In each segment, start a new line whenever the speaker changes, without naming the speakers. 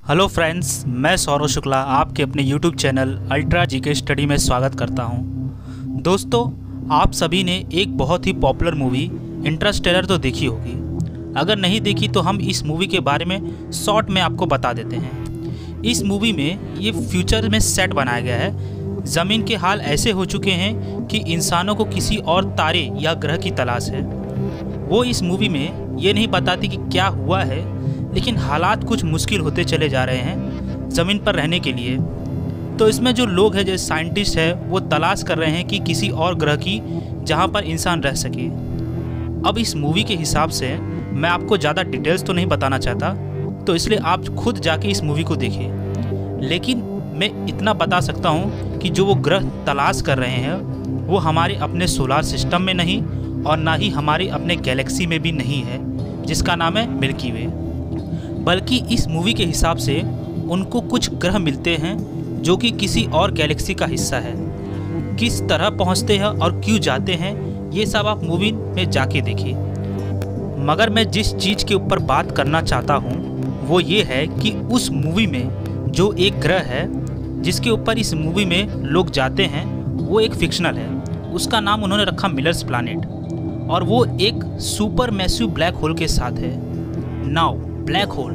Hello friends, मैं सौरव शुक्ला आपके अपने YouTube channel ultra GK study में स्वागत करता हूं। दोस्तों, आप सभी ने एक बहुत ही पॉपुलर मूवी इंटरस्टेलर तो देखी होगी। अगर नहीं देखी तो हम इस मूवी के बारे में शॉर्ट में आपको बता देते हैं। इस मूवी में ये फ्यूचर में सेट बनाया गया है। ज़मीन के हाल ऐसे हो चुके हैं कि इंसानों को किसी और तारे या ग्रह की तलाश है। वो इस मूवी में ये नहीं बताती कि क्या हुआ है, लेकिन हालात कुछ मुश्किल होते चले जा रहे हैं ज़मीन पर रहने के लिए। तो इसमें जो लोग हैं, जो साइंटिस्ट है, वो तलाश कर रहे हैं कि किसी और ग्रह की जहाँ पर इंसान रह सके। अब इस मूवी के हिसाब से मैं आपको ज़्यादा डिटेल्स तो नहीं बताना चाहता, तो इसलिए आप खुद जाके इस मूवी को देखें। लेकिन मैं इतना बता सकता हूँ कि जो वो ग्रह तलाश कर रहे हैं वो हमारे अपने सोलार सिस्टम में नहीं और ना ही हमारे अपने गैलेक्सी में भी नहीं है, जिसका नाम है मिल्की वे। बल्कि इस मूवी के हिसाब से उनको कुछ ग्रह मिलते हैं जो कि किसी और गैलेक्सी का हिस्सा है। किस तरह पहुंचते हैं और क्यों जाते हैं, ये सब आप मूवी में जाके देखिए। मगर मैं जिस चीज़ के ऊपर बात करना चाहता हूं वो ये है कि उस मूवी में जो एक ग्रह है जिसके ऊपर इस मूवी में लोग जाते हैं, वो एक फिक्शनल है। उसका नाम उन्होंने रखा मिलर्स प्लानेट, और वो एक सुपर मैसिव ब्लैक होल के साथ है। नाउ ब्लैक होल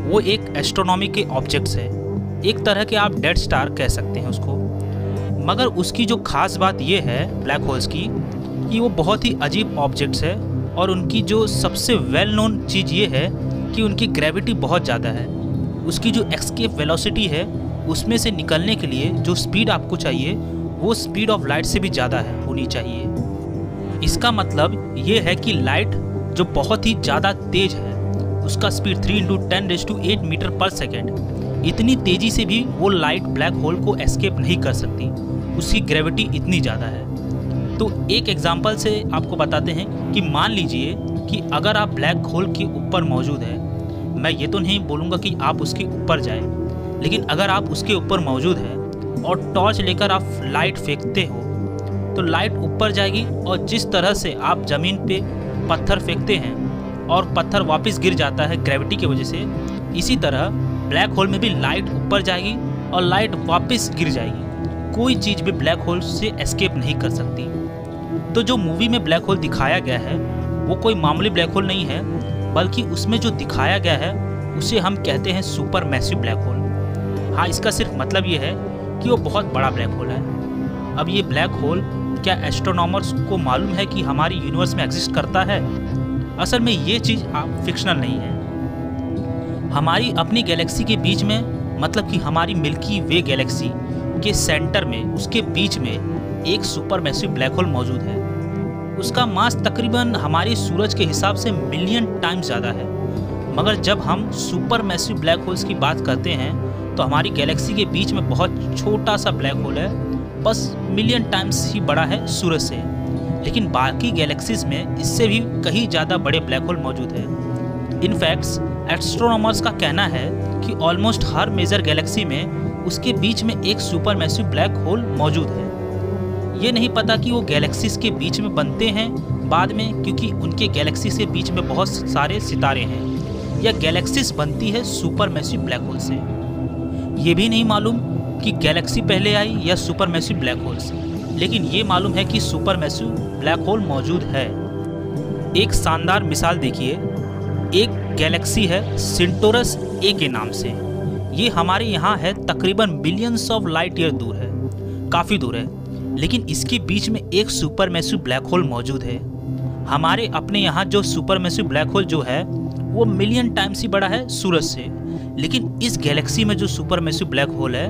वो एक एस्ट्रोनॉमी के ऑब्जेक्ट्स है, एक तरह के आप डेड स्टार कह सकते हैं उसको। मगर उसकी जो खास बात ये है ब्लैक होल्स की कि वो बहुत ही अजीब ऑब्जेक्ट्स है, और उनकी जो सबसे वेल नोन चीज़ ये है कि उनकी ग्रेविटी बहुत ज़्यादा है। उसकी जो एस्केप वेलोसिटी है, उसमें से निकलने के लिए जो स्पीड आपको चाहिए वो स्पीड ऑफ लाइट से भी ज़्यादा है होनी चाहिए। इसका मतलब ये है कि लाइट जो बहुत ही ज़्यादा तेज़ है, उसका स्पीड 3 × 10⁸ मीटर पर सेकेंड, इतनी तेज़ी से भी वो लाइट ब्लैक होल को एस्केप नहीं कर सकती। उसकी ग्रेविटी इतनी ज़्यादा है। तो एक एग्जांपल से आपको बताते हैं कि मान लीजिए कि अगर आप ब्लैक होल के ऊपर मौजूद है, मैं ये तो नहीं बोलूँगा कि आप उसके ऊपर जाए, लेकिन अगर आप उसके ऊपर मौजूद है और टॉर्च लेकर आप लाइट फेंकते हो तो लाइट ऊपर जाएगी, और जिस तरह से आप ज़मीन पे पत्थर फेंकते हैं और पत्थर वापस गिर जाता है ग्रेविटी की वजह से, इसी तरह ब्लैक होल में भी लाइट ऊपर जाएगी और लाइट वापस गिर जाएगी। कोई चीज़ भी ब्लैक होल से एस्केप नहीं कर सकती। तो जो मूवी में ब्लैक होल दिखाया गया है वो कोई मामूली ब्लैक होल नहीं है, बल्कि उसमें जो दिखाया गया है उसे हम कहते हैं सुपर मैसिव ब्लैक होल। हाँ, इसका सिर्फ मतलब ये है कि वो बहुत बड़ा ब्लैक होल है। अब ये ब्लैक होल क्या एस्ट्रोनॉमर्स को मालूम है कि हमारी यूनिवर्स में एग्जिस्ट करता है? असल में ये चीज़ फिक्शनल नहीं है। हमारी अपनी गैलेक्सी के बीच में, मतलब कि हमारी मिल्की वे गैलेक्सी के सेंटर में, उसके बीच में एक सुपर मैसिव ब्लैक होल मौजूद है। उसका मास तकरीबन हमारी सूरज के हिसाब से मिलियन टाइम्स ज़्यादा है। मगर जब हम सुपर मैसिव ब्लैक होल्स की बात करते हैं तो हमारी गैलेक्सी के बीच में बहुत छोटा सा ब्लैक होल है, बस मिलियन टाइम्स ही बड़ा है सूरज से। लेकिन बाकी गैलेक्सीज में इससे भी कहीं ज़्यादा बड़े ब्लैक होल मौजूद है। इनफैक्ट एस्ट्रोनॉमर्स का कहना है कि ऑलमोस्ट हर मेजर गैलेक्सी में उसके बीच में एक सुपर मैसिव ब्लैक होल मौजूद है। ये नहीं पता कि वो गैलेक्सीज के बीच में बनते हैं बाद में, क्योंकि उनके गैलेक्सी से बीच में बहुत सारे सितारे हैं, या गैलेक्सीज बनती है सुपर मैसिव ब्लैक होल से। ये भी नहीं मालूम कि गैलेक्सी पहले आई या सुपर मैसिव ब्लैक होल से, लेकिन ये मालूम है कि सुपर मैसिव ब्लैक होल मौजूद है। एक शानदार मिसाल देखिए, एक गैलेक्सी है सिंटोरस ए के नाम से। ये हमारे यहाँ है, तकरीबन बिलियंस ऑफ लाइट ईयर दूर है, काफ़ी दूर है, लेकिन इसके बीच में एक सुपर मैसिव ब्लैक होल मौजूद है। हमारे अपने यहाँ जो सुपर मैसिव ब्लैक होल जो है वो मिलियन टाइम्स ही बड़ा है सूरज से, लेकिन इस गैलेक्सी में जो सुपर मैसिव ब्लैक होल है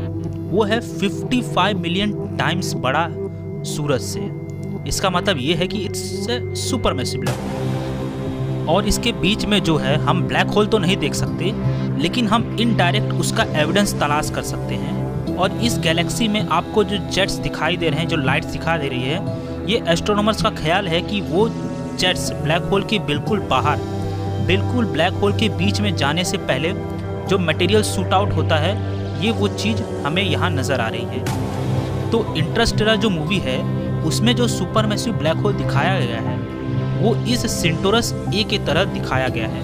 वो है 55 मिलियन टाइम्स बड़ा सूरज से। इसका मतलब ये है कि it's a super massive black hole. और इसके बीच में जो है, हम ब्लैक होल तो नहीं देख सकते, लेकिन हम इनडायरेक्ट उसका एविडेंस तलाश कर सकते हैं। और इस गैलेक्सी में आपको जो जेट्स दिखाई दे रहे हैं, जो लाइट्स दिखाई दे रही है, ये एस्ट्रोनॉमर्स का ख्याल है कि वो जेट्स ब्लैक होल के बिल्कुल बाहर, बिल्कुल ब्लैक होल के बीच में जाने से पहले जो मटेरियल शूट आउट होता है, ये वो चीज़ हमें यहाँ नज़र आ रही है। तो इंटरस्टेलर जो मूवी है उसमें जो सुपर मैसिव ब्लैक होल दिखाया गया है वो इस सिंटोरस ए की तरह दिखाया गया है।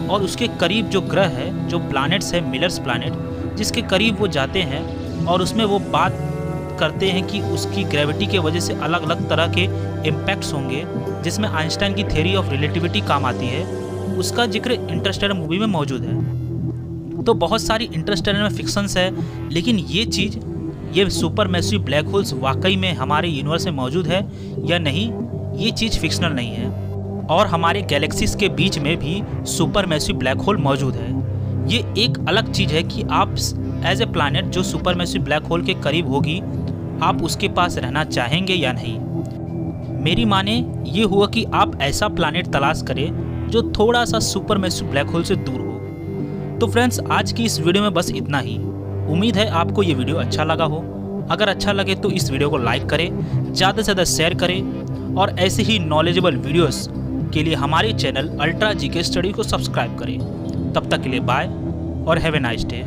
और उसके करीब जो ग्रह है, जो प्लैनेट्स है, मिलर्स प्लैनेट, जिसके करीब वो जाते हैं और उसमें वो बात करते हैं कि उसकी ग्रेविटी के वजह से अलग अलग तरह के इम्पैक्ट्स होंगे, जिसमें आइंस्टाइन की थ्योरी ऑफ रिलेटिविटी काम आती है। उसका जिक्र इंटरस्टेलर मूवी में मौजूद है। तो बहुत सारी इंटरस्टेलर में फिक्शंस है, लेकिन ये चीज़, ये सुपर मैसिव ब्लैक होल्स वाकई में हमारे यूनिवर्स में मौजूद है या नहीं, ये चीज़ फिक्शनल नहीं है। और हमारे गैलेक्सीज के बीच में भी सुपर मैसिव ब्लैक होल मौजूद है। ये एक अलग चीज़ है कि आप एज ए प्लैनेट जो सुपर मैसिव ब्लैक होल के करीब होगी, आप उसके पास रहना चाहेंगे या नहीं। मेरी माने ये हुआ कि आप ऐसा प्लैनेट तलाश करें जो थोड़ा सा सुपर मैसिव ब्लैक होल से दूर हो। तो फ्रेंड्स, आज की इस वीडियो में बस इतना ही। उम्मीद है आपको ये वीडियो अच्छा लगा हो। अगर अच्छा लगे तो इस वीडियो को लाइक करें, ज़्यादा से ज़्यादा शेयर करें और ऐसे ही नॉलेजेबल वीडियोस के लिए हमारे चैनल अल्ट्रा जीके स्टडी को सब्सक्राइब करें। तब तक के लिए बाय और हैव ए नाइस डे।